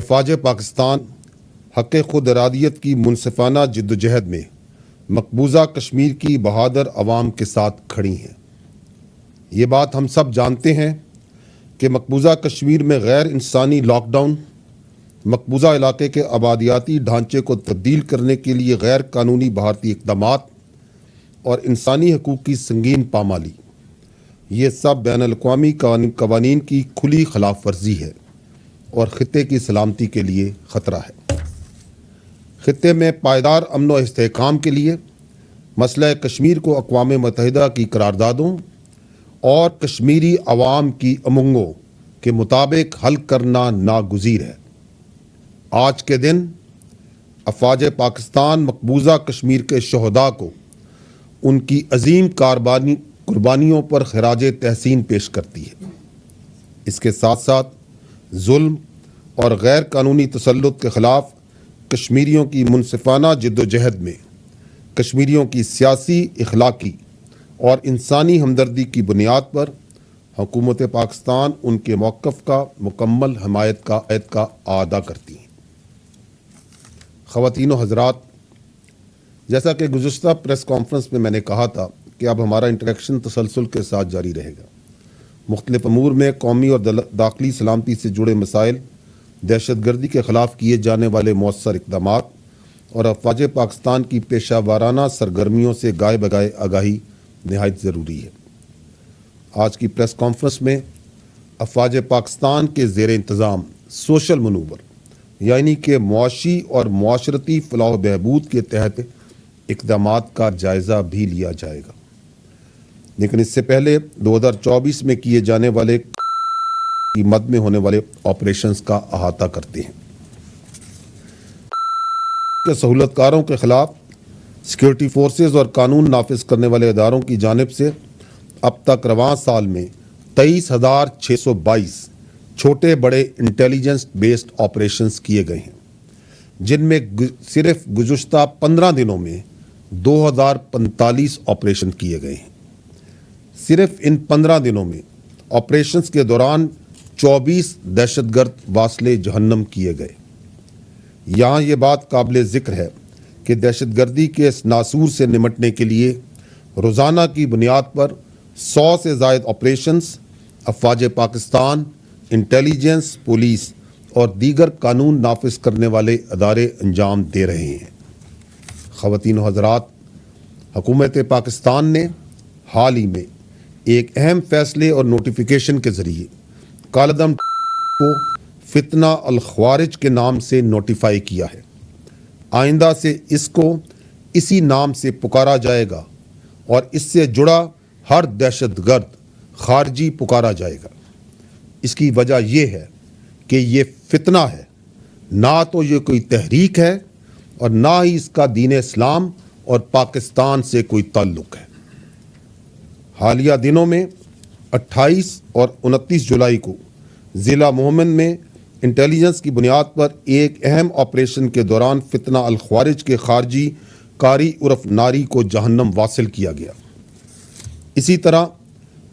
افواج پاکستان حق خود ارادیت کی منصفانہ جدوجہد میں مقبوضہ کشمیر کی بہادر عوام کے ساتھ کھڑی ہیں۔ یہ بات ہم سب جانتے ہیں کہ مقبوضہ کشمیر میں غیر انسانی لاک ڈاؤن، مقبوضہ علاقے کے آبادیاتی ڈھانچے کو تبدیل کرنے کے لیے غیر قانونی بھارتی اقدامات اور انسانی حقوق کی سنگین پامالی، یہ سب بین الاقوامی قوانین کی کھلی خلاف ورزی ہے اور خطے کی سلامتی کے لیے خطرہ ہے۔ خطے میں پائیدار امن و استحکام کے لیے مسئلہ کشمیر کو اقوام متحدہ کی قراردادوں اور کشمیری عوام کی امنگوں کے مطابق حل کرنا ناگزیر ہے۔ آج کے دن افواج پاکستان مقبوضہ کشمیر کے شہداء کو ان کی عظیم قربانیوں پر خراج تحسین پیش کرتی ہے۔ اس کے ساتھ ساتھ ظلم اور غیر قانونی تسلط کے خلاف کشمیریوں کی منصفانہ جدوجہد میں کشمیریوں کی سیاسی، اخلاقی اور انسانی ہمدردی کی بنیاد پر حکومت پاکستان ان کے موقف کا مکمل حمایت کا اعادہ کرتی ہے۔ خواتین و حضرات، جیسا کہ گزشتہ پریس کانفرنس میں نے کہا تھا کہ اب ہمارا انٹریکشن تسلسل کے ساتھ جاری رہے گا۔ مختلف امور میں قومی اور داخلی سلامتی سے جڑے مسائل، دہشت گردی کے خلاف کیے جانے والے مؤثر اقدامات اور افواج پاکستان کی پیشہ وارانہ سرگرمیوں سے گائے بگائے آگاہی نہایت ضروری ہے۔ آج کی پریس کانفرنس میں افواج پاکستان کے زیر انتظام سوشل منور یعنی کہ معاشی اور معاشرتی فلاح و بہبود کے تحت اقدامات کا جائزہ بھی لیا جائے گا، لیکن اس سے پہلے 2024 میں کیے جانے والے کی مد میں ہونے والے آپریشنز کا احاطہ کرتے ہیں۔ کہ سہولت کاروں کے خلاف سیکیورٹی فورسز اور قانون نافذ کرنے والے اداروں کی جانب سے اب تک رواں سال میں 23,622 چھوٹے بڑے انٹیلیجنس بیسڈ آپریشنز کیے گئے ہیں، جن میں صرف گزشتہ 15 دنوں میں 2045 آپریشن کیے گئے ہیں۔ صرف ان 15 دنوں میں آپریشنز کے دوران 24 دہشت گرد واصلے جہنم کیے گئے۔ یہاں یہ بات قابل ذکر ہے کہ دہشت گردی کے اس ناسور سے نمٹنے کے لیے روزانہ کی بنیاد پر 100 سے زائد آپریشنز افواج پاکستان، انٹیلیجنس، پولیس اور دیگر قانون نافذ کرنے والے ادارے انجام دے رہے ہیں۔ خواتین و حضرات، حکومت پاکستان نے حال ہی میں ایک اہم فیصلے اور نوٹیفیکیشن کے ذریعے کالعدم کو فتنہ الخوارج کے نام سے نوٹیفائی کیا ہے۔ آئندہ سے اس کو اسی نام سے پکارا جائے گا اور اس سے جڑا ہر دہشت گرد خارجی پکارا جائے گا۔ اس کی وجہ یہ ہے کہ یہ فتنہ ہے، نہ تو یہ کوئی تحریک ہے اور نہ ہی اس کا دین اسلام اور پاکستان سے کوئی تعلق ہے۔ حالیہ دنوں میں 28 اور 29 جولائی کو ضلع مومن میں انٹیلیجنس کی بنیاد پر ایک اہم آپریشن کے دوران فتنہ الخوارج کے خارجی قاری عرف ناری کو جہنم واصل کیا گیا۔ اسی طرح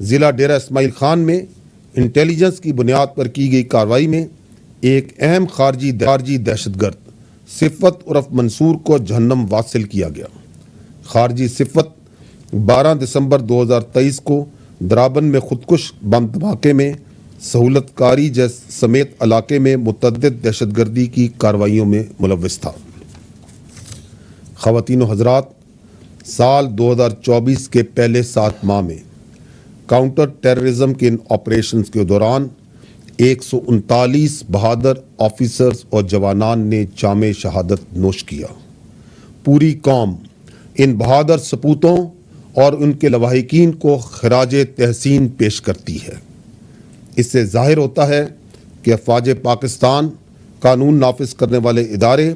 ضلع ڈیرہ اسماعیل خان میں انٹیلیجنس کی بنیاد پر کی گئی کارروائی میں ایک اہم خارجی دہشت گرد صفت عرف منصور کو جہنم واصل کیا گیا۔ خارجی صفت 12 دسمبر 2023 کو درابن میں خودکش بم دھماکے میں سہولت کاری سمیت علاقے میں متعدد دہشت گردی کی کارروائیوں میں ملوث تھا۔ خواتین و حضرات، سال 2024 کے پہلے 7 ماہ میں کاؤنٹر ٹیررزم کے ان آپریشنز کے دوران 139 بہادر آفیسرز اور جوانان نے جام شہادت نوش کیا۔ پوری قوم ان بہادر سپوتوں اور ان کے لواحقین کو خراج تحسین پیش کرتی ہے۔ اس سے ظاہر ہوتا ہے کہ افواج پاکستان، قانون نافذ کرنے والے ادارے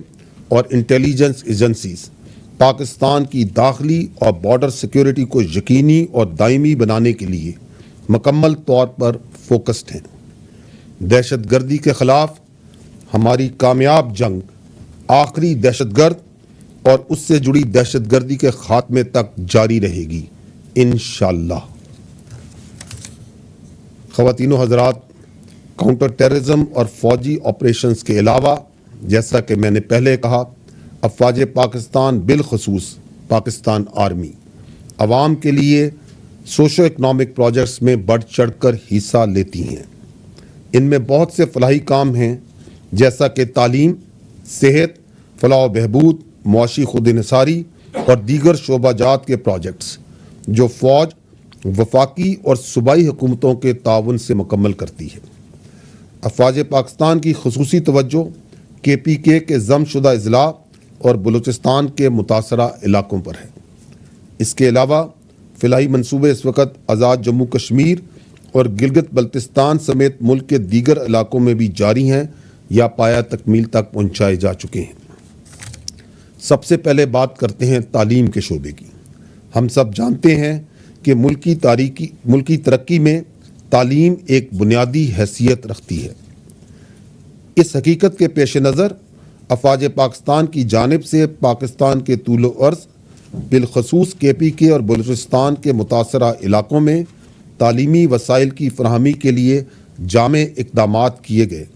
اور انٹیلیجنس ایجنسیز پاکستان کی داخلی اور بارڈر سیکیورٹی کو یقینی اور دائمی بنانے کے لیے مکمل طور پر فوکسڈ ہیں۔ دہشت گردی کے خلاف ہماری کامیاب جنگ آخری دہشت گرد اور اس سے جڑی دہشت گردی کے خاتمے تک جاری رہے گی انشاءاللہ۔ خواتین و حضرات، काउंटर टेररिज्म और फौजी ऑपरेशंस के अलावा जैसा कि मैंने पहले कहा, अफवाज पाकिस्तान बिलखसूस पाकिस्तान आर्मी आवाम के लिए सोशो इकनॉमिक प्रोजेक्ट्स में बढ़ चढ़कर हिस्सा लेती हैं। इनमें बहुत से फलाही काम हैं जैसा कि तालीम, सेहत, फलाह बहबूद, मुआशी खुद इन्हिसारी और दीगर शोबाजात के प्रोजेक्ट्स जो फ़ौज, वफाकी और सूबाई हुकूमतों के ताउन से मुकम्मल करती है। अफवाज पाकिस्तान की खुसूसी तवज्जो KPK के ज़मशुदा अज़ला और बलूचिस्तान के मुतासरा इलाकों पर है। इसके अलावा फ़िलहाई मनसूबे इस वक्त आज़ाद जम्मू कश्मीर और गिलगित बल्तिस्तान समेत मुल्क के दीगर इलाकों में भी जारी हैं या पाया तकमील तक पहुँचाए जा चुके हैं। सबसे पहले बात करते हैं तालीम के शोबे की। हम सब जानते हैं कि मुल्की तरक्की में तालीम एक बुनियादी हैसियत रखती है। इस हकीकत के पेश नज़र अफवाज पाकिस्तान की जानिब से पाकिस्तान के तूल अर्ज़ बिलखसूस KPK और बलूचिस्तान के मुतासरा इलाकों में तालीमी वसाइल की फराहमी के लिए जामे इक़दामात किए गए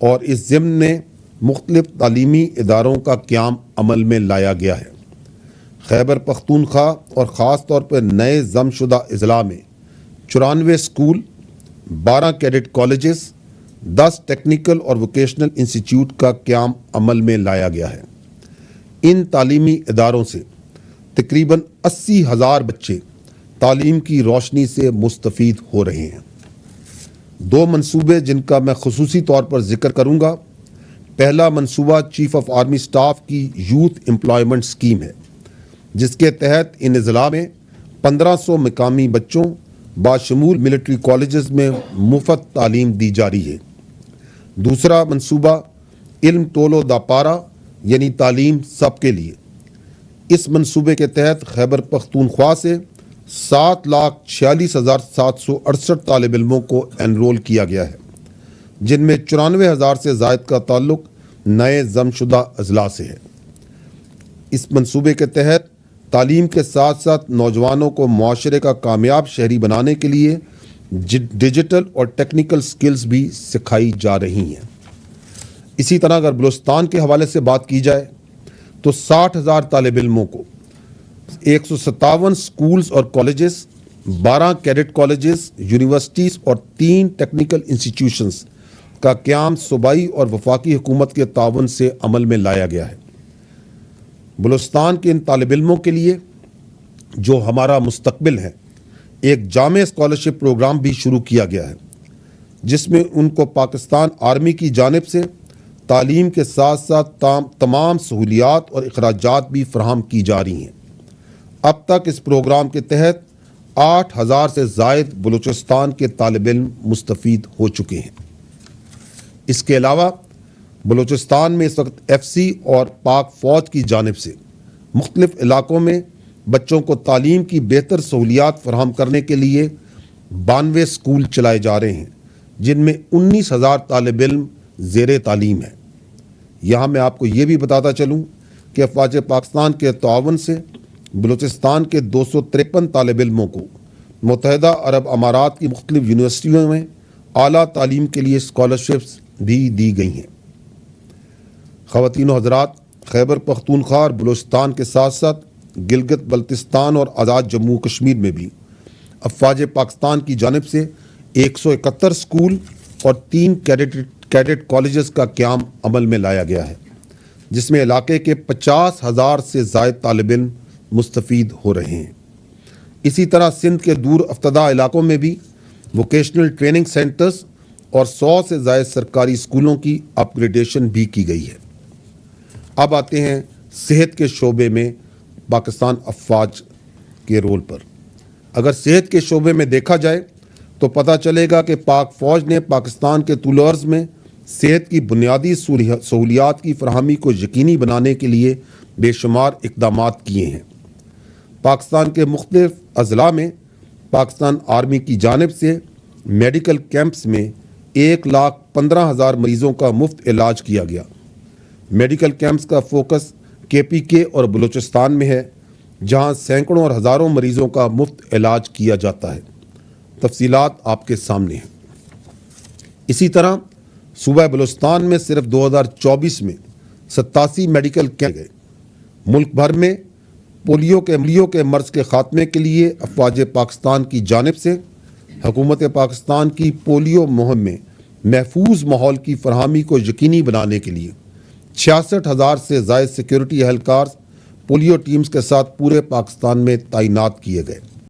और इस ज़िम्न में मुख्तलिफ तालीमी इदारों का क़याम अमल में लाया गया है। खैबर पख्तूनख्वा और ख़ास तौर पर नए ज़मशुदा अज़ला में 94 स्कूल, 12 कैडेट कॉलेजेस, 10 टेक्निकल और वोकेशनल इंस्टीट्यूट का क़याम अमल में लाया गया है। इन तालीमी इदारों से तकरीबन 80,000 बच्चे तालीम की रोशनी से मुस्तफ़ीद हो रहे हैं। दो मंसूबे जिनका मैं खुसूसी तौर पर जिक्र करूँगा। पहला मंसूबा चीफ ऑफ आर्मी स्टाफ की यूथ एम्प्लॉयमेंट स्कीम है, जिसके तहत इन अज़ला में 1500 मकामी बच्चों बाशमूल मिलिट्री कॉलेजेस में मुफ्त तालीम दी जा रही है। दूसरा मंसूबा इल्म टोलो दा पारा यानी तालीम सबके लिए। इस मंसूबे के तहत खैबर पख्तूनख्वा से 7,46,768 तालिब इल्मों को एनरोल किया गया है, जिनमें 94,000 से ज़ायद का ताल्लुक नए ज़मशुदा अज़ला से है। इस मंसूबे के तहत तालीम के साथ साथ नौजवानों को मुआशरे का कामयाब शहरी बनाने के लिए डिजिटल और टेक्निकल स्किल्स भी सिखाई जा रही हैं। इसी तरह अगर बलूचिस्तान के हवाले से बात की जाए तो 60,000 तालिब इल्मों को 157 स्कूल्स और कॉलेजेस, 12 कैडेट कॉलेजेस, यूनिवर्सिटीज़ और 3 टेक्निकल इंस्टीट्यूशंस का क़याम सूबाई और वफाकी हुकूमत के ताउन से अमल में लाया गया है। बलूचिस्तान के इन तालिब इल्मों के लिए जो हमारा मुस्तकबिल है, एक जामे स्कॉलरशिप प्रोग्राम भी शुरू किया गया है, जिसमें उनको पाकिस्तान आर्मी की जानिब से तालीम के साथ साथ तमाम सहूलियात और अखराजात भी फराहम की जा रही हैं। अब तक इस प्रोग्राम के तहत 8,000 से ज़ायद बलूचिस्तान के तालिब इल्म मुस्तफ़ीद हो चुके हैं। इसके अलावा बलूचिस्तान में इस वक्त FC और पाक फ़ौज की जानिब से मुख्तलिफ इलाकों में बच्चों को तालीम की बेहतर सहूलियात फराहम करने के लिए 92 स्कूल चलाए जा रहे हैं, जिनमें 19,000 तालिब इल्म ज़ेरे तालीम है। यहाँ मैं आपको ये भी बताता चलूँ कि अफवाज पाकिस्तान के ताउन से बलूचिस्तान के 253 तालिब इल्मों को मुत्तहिदा अरब अमारात की मुख्तलिफ यूनिवर्सिटियों में आला तालीम के लिए स्कॉलरशिप्स भी दी गई हैं। ख़वातीन व हज़रात, खैबर पख्तूनख्वा और बलूचिस्तान के साथ साथ गिलगित बल्तिस्तान और आज़ाद जम्मू कश्मीर में भी अफवाज पाकिस्तान की जानिब से 171 स्कूल और 3 कैडेट कॉलेजेस का क़याम अमल में लाया गया है, जिसमें इलाके के 50,000 से ज़ायद तालिब इल्म मुस्तफ़ीद हो रहे हैं। इसी तरह सिंध के दूर अफ्तदा इलाकों में भी वोकेशनल ट्रेनिंग सेंटर्स और 100 से ज़ायद सरकारी स्कूलों की अपग्रेडेशन भी की गई है। अब आते हैं सेहत के शोबे में पाकिस्तान अफवाज के रोल पर। अगर सेहत के शोबे में देखा जाए तो पता चलेगा कि पाक फ़ौज ने पाकिस्तान के तूल अर्ज़ में सेहत की बुनियादी सहूलियात की फराहमी को यकीनी बनाने के लिए बेशुमार इक़दामात किए हैं। पाकिस्तान के मुख्तलिफ अज़ला में पाकिस्तान आर्मी की जानिब से मेडिकल कैंप्स में 1,15,000 मरीज़ों का मुफ्त इलाज किया गया। मेडिकल कैंप्स का फोकस KPK और बलूचिस्तान में है, जहां सैकड़ों और हज़ारों मरीज़ों का मुफ्त इलाज किया जाता है। तफसीलात आपके सामने हैं। اسی طرح صوبہ بلوچستان میں صرف 2024 میں 87 میڈیکل کیمپ گئے۔ ملک بھر میں پولیو کے مرض کے خاتمے کے لیے افواج پاکستان کی جانب سے حکومت پاکستان کی پولیو مہم میں محفوظ ماحول کی فراہمی کو یقینی بنانے کے لیے 66,000 سے زائد سیکیورٹی اہلکار پولیو ٹیمز کے ساتھ پورے پاکستان میں تعینات کیے گئے۔